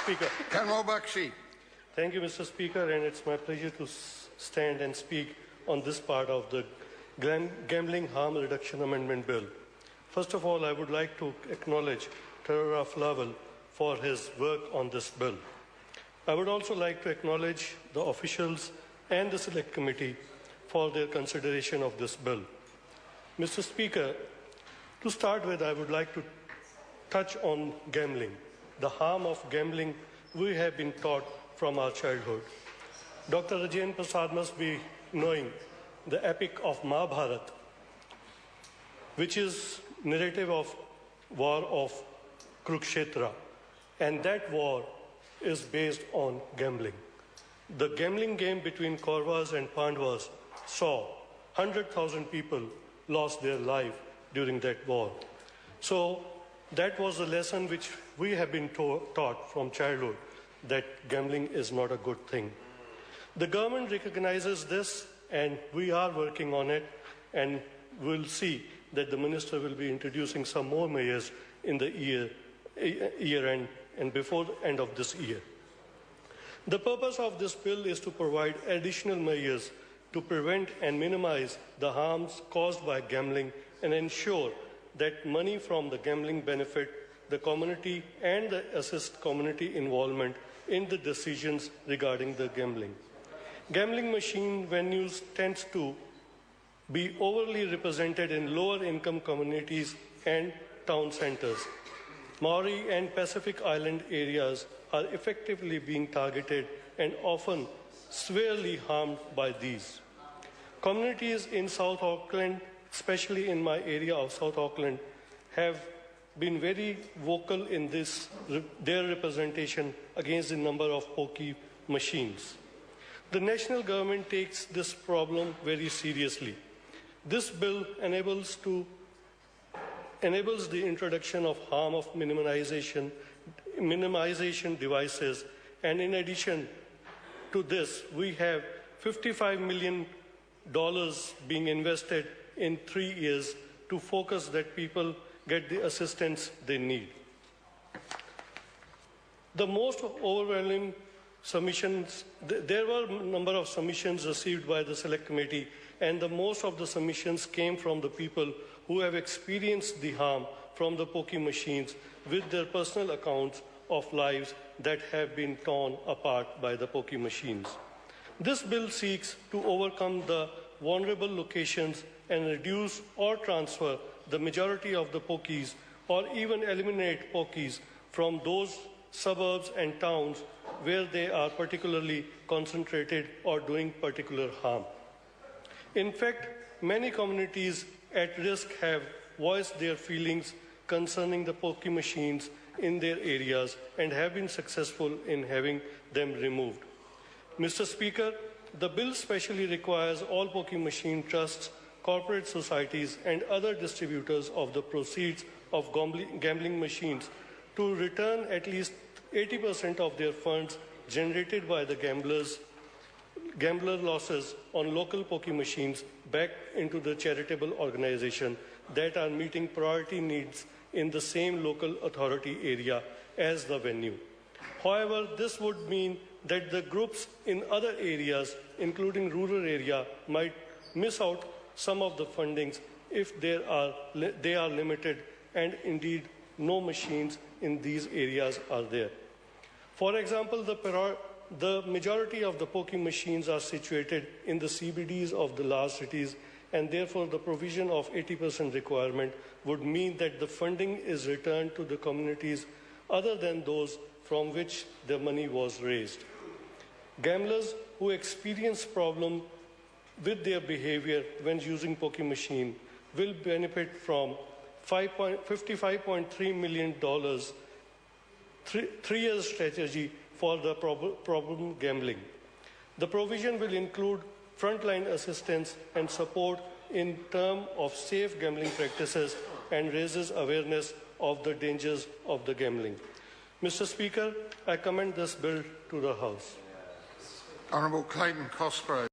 Speaker. Bakshi. Thank you, Mr. Speaker, and it's my pleasure to stand and speak on this part of the Gambling Harm Reduction Amendment Bill. First of all, I would like to acknowledge Tarara Flawel for his work on this bill. I would also like to acknowledge the officials and the Select Committee for their consideration of this bill. Mr. Speaker, to start with, I would like to touch on gambling, the harm of gambling we have been taught from our childhood. Dr. Rajendra Prasad must be knowing the epic of Mahabharata, which is narrative of war of Kurukshetra, and that war is based on gambling. The gambling game between Kauravas and Pandavas saw 100,000 people lost their life during that war. So that was the lesson which we have been taught from childhood, that gambling is not a good thing. The government recognizes this, and we are working on it, and we'll see that the minister will be introducing some more measures in the year end and before the end of this year. The purpose of this bill is to provide additional measures to prevent and minimize the harms caused by gambling and ensure that money from the gambling benefit the community and assist community involvement in the decisions regarding the gambling. Gambling machine venues tend to be overly represented in lower income communities and town centers. Maori and Pacific Island areas are effectively being targeted and often severely harmed by these. Communities in South Auckland, especially in my area of South Auckland, have been very vocal in their representation against the number of pokie machines. The national government takes this problem very seriously. This bill enables the introduction of harm of minimization devices, and in addition to this, we have $55 million being invested in 3 years to focus that people get the assistance they need. The most overwhelming submissions, there were a number of submissions received by the Select Committee, and the most of the submissions came from the people who have experienced the harm from the pokie machines with their personal accounts of lives that have been torn apart by the pokie machines. This bill seeks to overcome the vulnerable locations and reduce or transfer the majority of the pokies or even eliminate pokies from those suburbs and towns where they are particularly concentrated or doing particular harm. In fact, many communities at risk have voiced their feelings concerning the pokie machines in their areas and have been successful in having them removed. Mr. Speaker, the bill specially requires all pokie machine trusts, corporate societies, and other distributors of the proceeds of gambling machines to return at least 80% of their funds generated by the gambler losses on local pokie machines back into the charitable organization that are meeting priority needs in the same local authority area as the venue. However, this would mean that the groups in other areas, including rural area, might miss out some of the fundings if they are limited, and indeed no machines in these areas are there. For example, the majority of the pokie machines are situated in the CBDs of the large cities, and therefore the provision of 80% requirement would mean that the funding is returned to the communities other than those from which the money was raised. Gamblers who experience problems with their behavior when using pokie machine will benefit from $55.3 million three-year strategy for the problem gambling. The provision will include frontline assistance and support in terms of safe gambling practices and raises awareness of the dangers of the gambling. Mr. Speaker, I commend this bill to the House. Honourable Clayton Cosgrove.